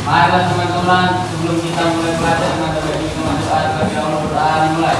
Baiklah teman-teman, sebelum kita mulai belajar maka bagi kita doa kepada Allah berdoa dimulai.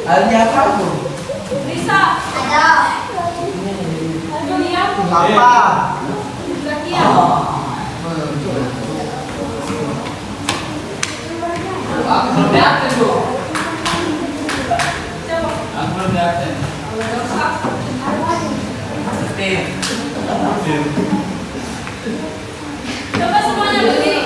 Halnya kamu. Risa. Ada. Julia. Apa? Zakia. Aku belum diaktif tuh. Coba. Aku belum diaktif. Coba semuanya berdiri.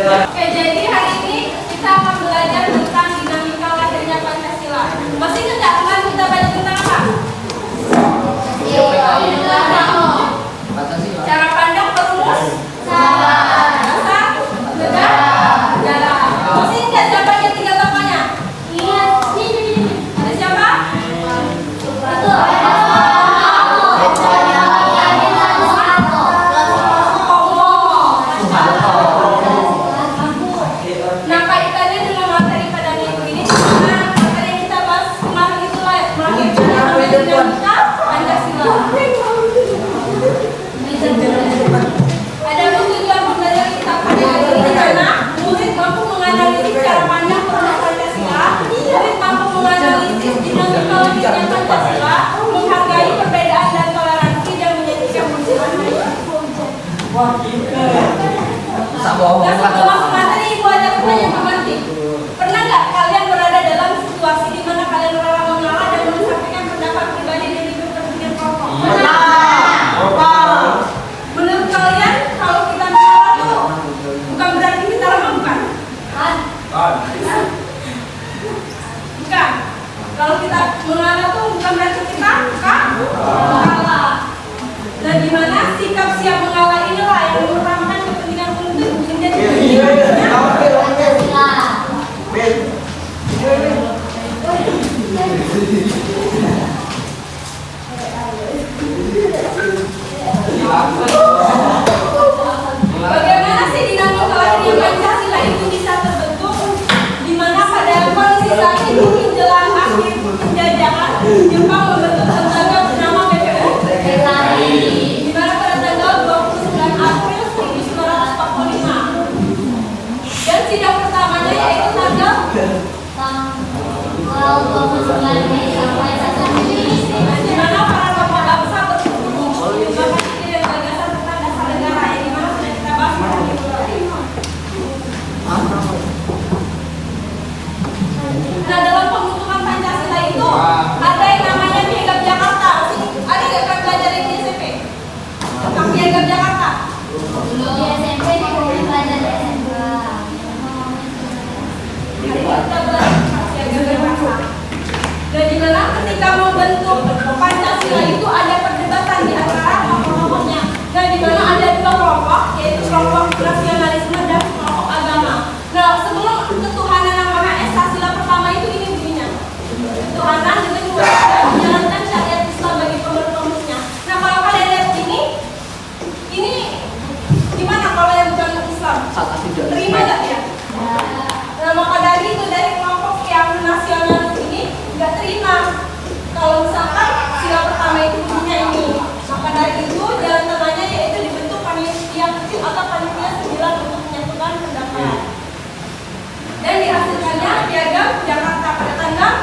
Oke, jadi hari ini kita akan belajar tentang dinamika lahirnya Pancasila. Masih ingat nggak kemarin kita belajar tentang apa? Cara pandang perumus, dasar, negara, jalan. Masih ingat siapa aja tiga tokohnya? Ada siapa? Nah, kaitannya dengan materi pada minggu ini karena materi yang kita bahas kemarin itu melahirkan dinamika Pancasila. Ada tujuan pembelajaran kita pada hari ini karena murid mampu menganalisis cara pandang perumus Pancasila, murid mampu menganalisis dinamika lahirnya Pancasila, menghargai perbedaan dan toleransi dan menjadikan Nah, sebelum masuk materi, Ibu ada pertanyaan ke Manti. Pernah nggak kalian berada dalam situasi di mana kalian rela mengalah dan menyampaikan pendapat pribadi di Jepang membentuk lembaga bernama PPUI di mana pada tanggal 29 April 1945. Dan sidang pertamanya yaitu tanggal 29 Mei sampai 1 Juni. di mana para tokoh bangsa berkumpul membahas ide dan gagasan tentang dasar negara yang di mana sudah kita bahas pada minggu lalu. Nah, dalam pembentukan Pancasila itu ada yang namanya Piagam Jakarta. Ada nggak kan belajar di SMP? Tentang Piagam Jakarta? Di SMP di pelajaran SMP. Hari ini kita belajar tentang Piagam Jakarta. Dan di mana ketika membentuk Pancasila itu ada perdebatan di antara kelompok-kelompoknya. Dan di mana ada dua kelompok, yaitu kelompok nasionalisme dan kelompok agama. Nah, sebelum ketuhanan yang Maha Esa, sila pertama itu ini bunyinya. Ketuhanan dengan menjalankan syariat Islam bagi pemeluk-pemeluknya. Nah, kalau kalian lihat ini gimana kalau yang bukan Islam? Terima nggak ya? Nah, maka dari itu dari kelompok yang nasionalis ini nggak terima kalau misalkan sila pertama itu bunyinya ini. Maka dari itu jalan tengahnya yaitu dibentuk panitia kecil atau panitia 9 untuk menyatukan pendapat. Dan dihasilkannya Piagam Jakarta pada tanggal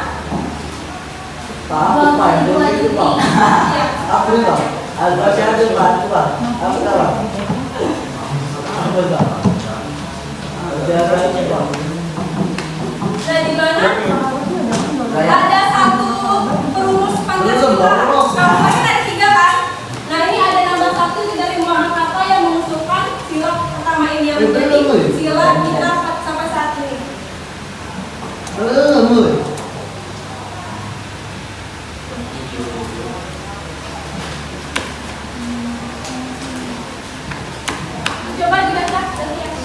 nah di mana ada satu perumus Pancasila. Kalau kan ada 3 kan? Nah ini ada nambah 1 dari Muhammad Hatta yang mengusulkan sila pertama ini yang menjadi sila kita sampai saat ini. Coba dibaca dan lihat.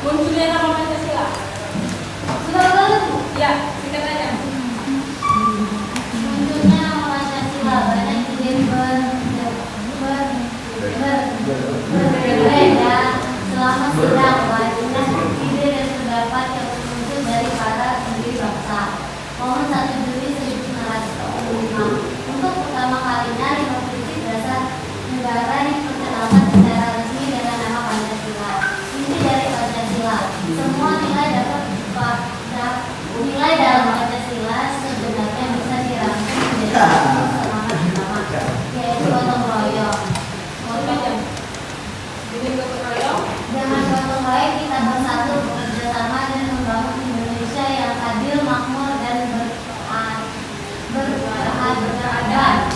Munculnya nama Pancasila. Sudah banget. Ya, kita tanya. Munculnya nama Pancasila banyak ide berbeda selama sidang banyak ide dan pendapat yang muncul dari para pendiri bangsa. Momen 1 Juli 1945 untuk pertama kalinya 5 prinsip dasar negara diperkenalkan secara resmi dengan nama Pancasila. Inti dari Pancasila, semua nilai dalam Pancasila sebenarnya bisa dirangkum menjadi semangat utama, yaitu gotong royong. Dengan gotong royong kita bersatu bekerja sama dan membangun Indonesia yang adil, makmur dan beradab.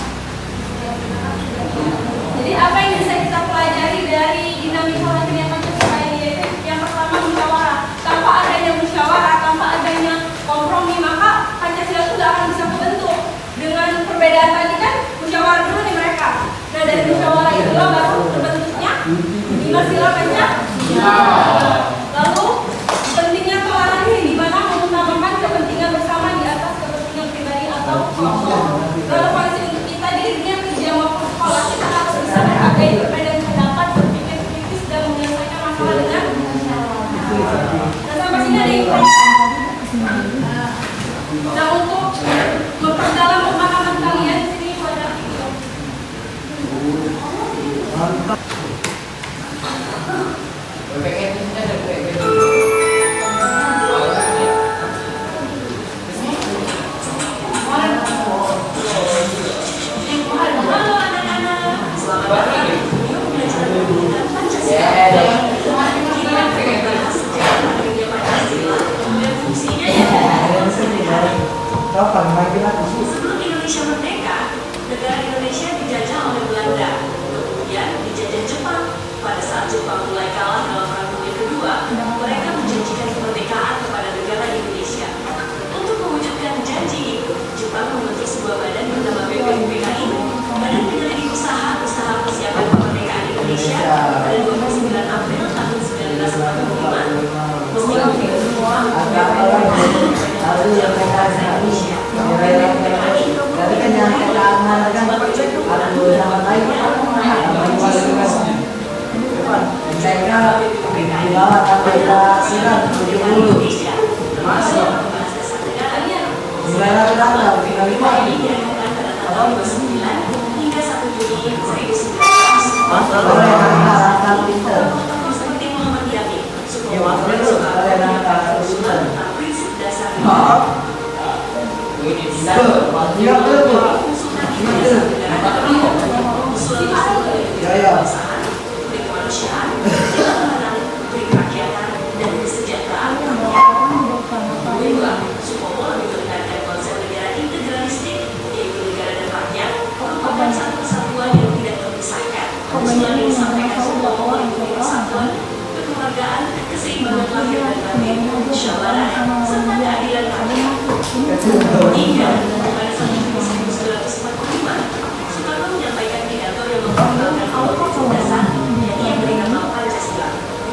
Jadi apa yang bisa kita pelajari dari dinamika lahirnya Pancasila ini yaitu yang pertama musyawarah. Tanpa adanya musyawarah, tanpa adanya kompromi, maka Pancasila itu tidak akan bisa terbentuk. Dengan perbedaan tadi kan musyawarah dulu nih mereka. Nah dari musyawarah itulah baru terbentuknya 5 sila Pancasila. Lalu pentingnya toleransi di mana mengutamakan kepentingan bersama di atas kepentingan pribadi atau kelompok. Relevansi untuk kita di dunia kerja maupun sekolah kita harus bisa menghargai perbedaan pendapat, berpikir kritis dan menyelesaikan masalah dengan musyawarah. Nah sampai sini ada informasi. Nah untuk memperdalam pemahaman kalian di sini ada video. Halo anak-anak. Sebelum Indonesia merdeka, negara Indonesia dijajah oleh Belanda, kemudian dijajah Jepang. Pada saat Jepang mulai kalah dalam Perang Dunia Kedua, mereka menjanjikan kemerdekaan kepada negara Indonesia. Untuk mewujudkan janji itu, Jepang membentuk sebuah badan bernama BPUPKI, Badan Penyelidik Usaha Persiapan Kemerdekaan Indonesia, pada 29 April tahun 1945. Memiliki semua PKI diadakan pada tanggal 29 hingga 1 Juni 1999. Seperti Muhammad Yamin, Soekarno dan Soekarno usulan tentang prinsip dasar negara. Usulan ini dasar negara usulan kebangsaan, kemanusiaan, keamanan, kerakyatan, dan kesejahteraan rakyat. Kedua, Supomo lebih menekankan konsep negara integralistik, yaitu negara dan rakyat merupakan satu kesatuan yang tidak terpisahkan. Usulan yang disampaikan Supomo meliputi persatuan, kekeluargaan, keseimbangan lahir dan batin, musyawarah, serta keadilan rakyat. Tiga, pada 1 Juni 1945, Soekarno menyampaikan pidato yang memperkenalkan awal prinsip dasar yang ia beri nama Pancasila.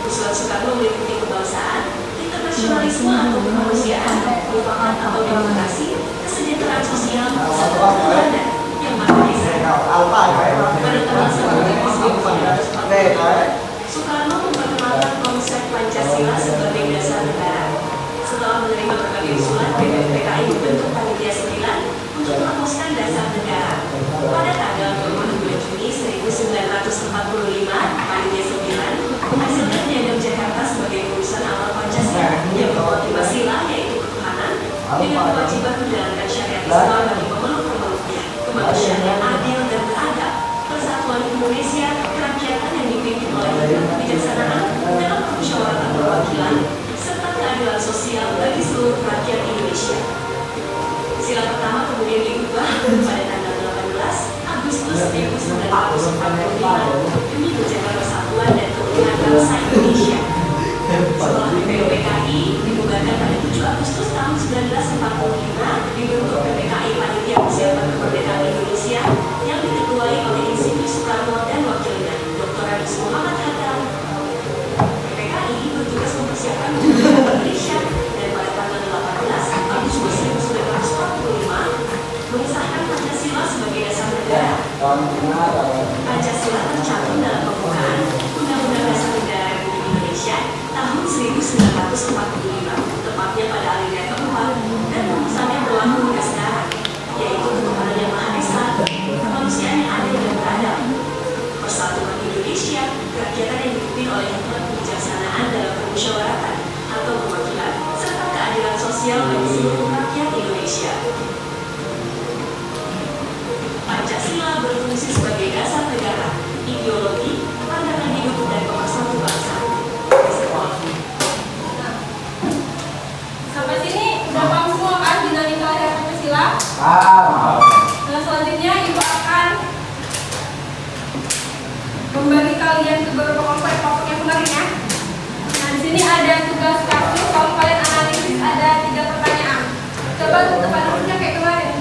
Usulan Soekarno meliputi kebangsaan, internasionalisme atau kemanusiaan, kerupakan atau demokrasi, kesejahteraan sosial, serta ketuhanan yang maha esa. Pada tanggal 1 Juni 1945, Soekarno memperkenalkan konsep Pancasila sebagai dasar negara. Setelah menerima berbagai usulan, PKI membentuk Panitia 9 untuk merumuskan dasar negara. Pada tanggal 22 Juni 1945, Panitia 9 hasilkan Piagam Jakarta sebagai urusan awal Pancasila yang bermotivasi yaitu ketuhanan dengan kewajiban menjalankan syariat Islam bagi pemeluk-pemeluknya, kemanusiaan yang adil dan beradab, persatuan Indonesia, kerakyatan yang dipimpin oleh hikmat kebijaksanaan dalam permusyawaratan perwakilan, serta keadilan sosial bagi seluruh rakyat Indonesia. Sila pertama kemudian diubah pada tanggal 18 Agustus 1945 demi menjaga persatuan dan keutuhan bangsa Indonesia. Setelah PPKI dibubarkan pada 7 Agustus tahun 1945, dibentuk PPKI Panitia Persiapan Kemerdekaan Indonesia yang diketuai oleh Insinyur Soekarno dan wakilnya Dr. Agus Muhammad Hatta. PPKI bertugas mempersiapkan kemerdekaan Indonesia dan pada tanggal 18 Agustus 1945 mengesahkan Pancasila sebagai dasar negara. Pancasila tercantum dalam pembukaan Undang-Undang Dasar Negara Republik Indonesia tahun 1945, tepatnya pada alinea keempat, dan rumusannya berlaku hingga sekarang, yaitu ketuhanan yang maha esa, kemanusiaan yang adil dan beradab, persatuan Indonesia, kerakyatan yang dipimpin oleh hikmat kebijaksanaan dalam permusyawaratan atau perwakilan, serta keadilan sosial bagi seluruh rakyat Indonesia. Pancasila berfungsi sebagai dasar negara, ideologi, pandangan hidup, dan pemersatu bangsa. Sampai sini udah paham semua kan dinamika dari Pancasila? Nah, selanjutnya Ibu akan membagi kalian ke beberapa kelompok yang menarik ya. Nah, di sini ada tugas kartu, kalau kalian analisis ada 3 pertanyaan. Coba tutup analisisnya kayak kemarin.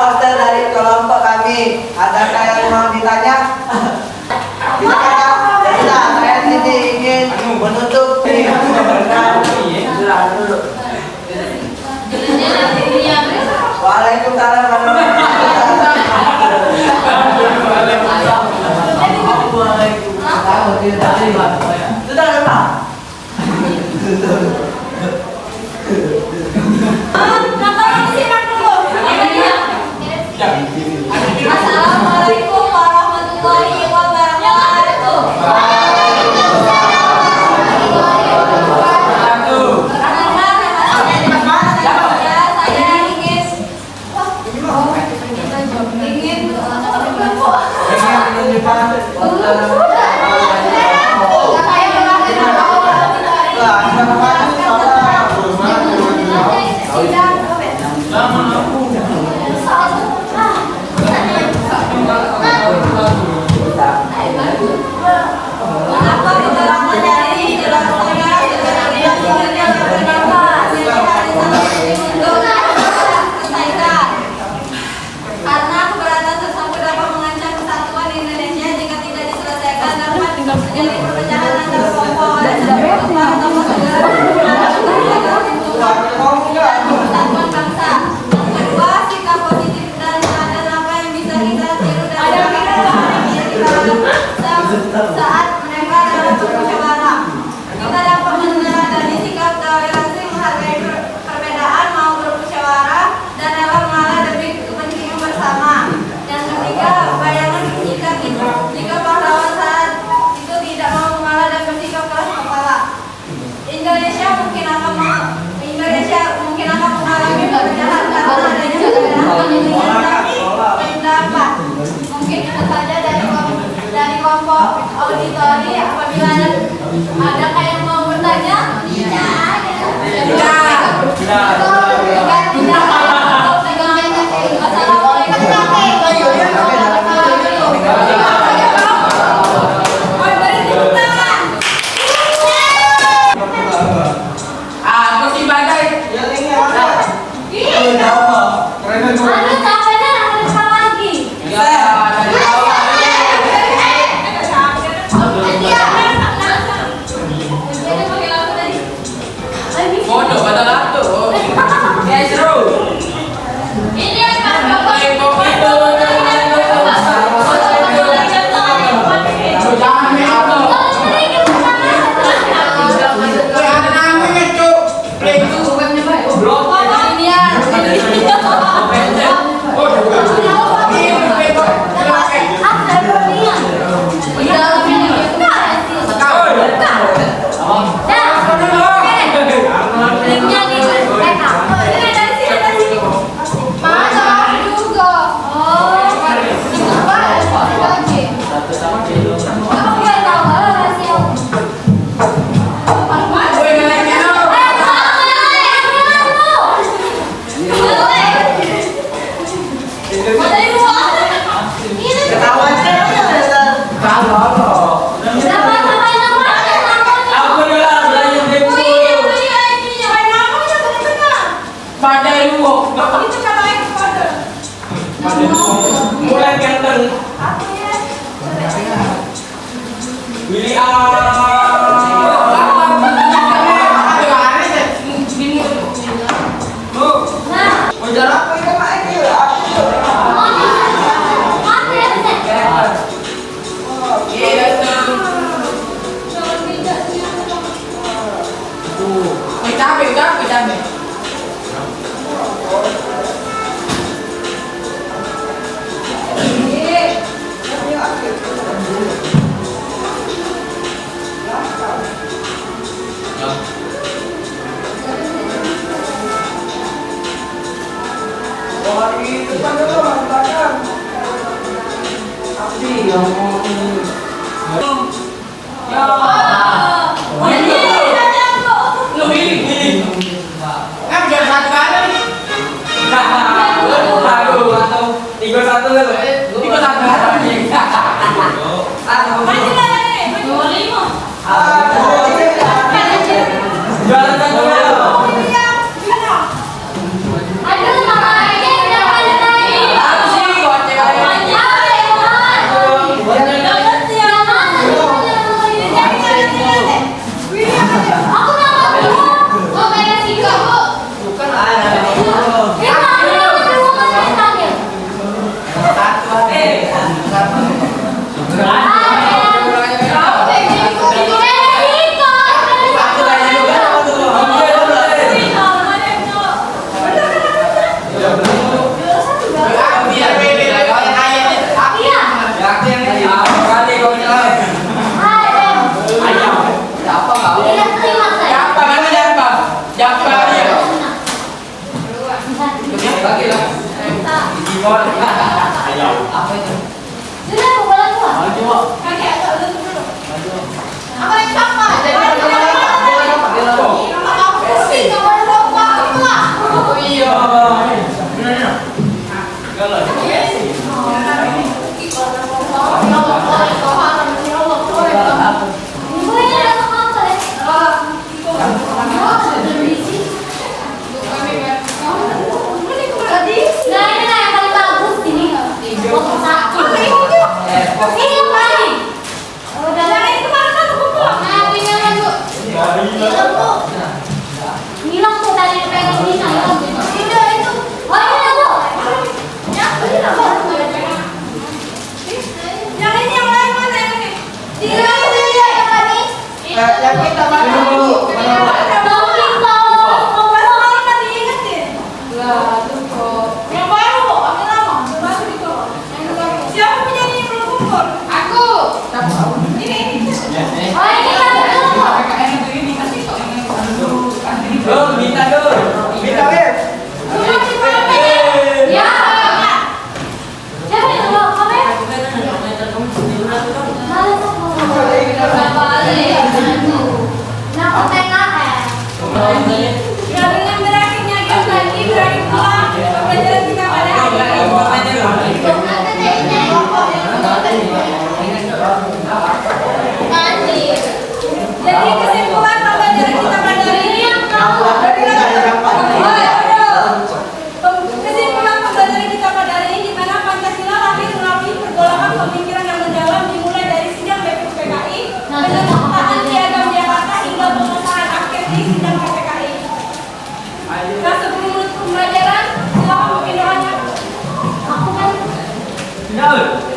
poster dari kelompok kami. Adakah yang mau ditanya? Silakan. Ya, saya sini ingin menutup Waalaikumsalam Sudah lupa. Assalamualaikum warahmatullahi wabarakatuh. Saya karena keberatan tersebut dapat mengancam kesatuan Indonesia jika tidak diselesaikan dapat terjadi perpecahan antar kelompok oleh satu atau negara persatuan bangsa. Yang kedua, sikap positif dan teladan apa yang bisa kita tiru dari saat mereka dalam bermusyawarah. Kita dapat meneladani sikap toleransi, menghargai perbedaan, mau bermusyawarah dan dalam mengalah demi kepentingan bersama. Yang ketiga, bayangan jika pahlawan saat itu tidak mau mengalah dan bersikap keras kepala. Indonesia mungkin akan mengalami perpecahan karena adanya perbedaan kepentingan pendapat. Mungkin itu saja dari kelompok auditori. Apabila ada yang mau bertanya, Aduh, Apa itu? Sudah, bola dua. Maju, Wak. Kaki agak lutut dulu. Maju. Apa yang sama? Oh iya. Galak. Ibu ini datang apa ya? Nah, ini nah yang paling bagus ini. Box satu. Ini yang paling. Udah. Nah, ini yang maju. Hilang tuh tadi pegang ini hilang. Tidak itu. Oh, ini aku. Yang ini yang lain mana yang ini? Tidak itu dia yang tadi. Yang kita mana dulu? Dong kita. Pas malam kan diingetin. Yang baru, apa nama? Yang baru itu. Siapa punya ini belum kumpul? Aku. Ini. Oh, ini kan dulu. Dul, minta dul. Minta Win. Cuma di mana? Ya. Siapa yang bawa kamera? Males aku. Nah, PKN. Ya dengan berakhirnya game lagi, berakhir pula pembelajaran kita pada hari ini. Jadi kesimpulan pembelajaran kita pada hari ini kesimpulan pembelajaran kita pada hari ini di mana Pancasila lahir melalui pergolakan pemikiran yang mendalam dimulai dari sidang BPUPKI, penyertaan piagam Jakarta hingga pengesahan akhir di sidang PPKI. Nah, sebelum menutup pembelajaran, silakan mungkin doanya. Aku kan Tidak.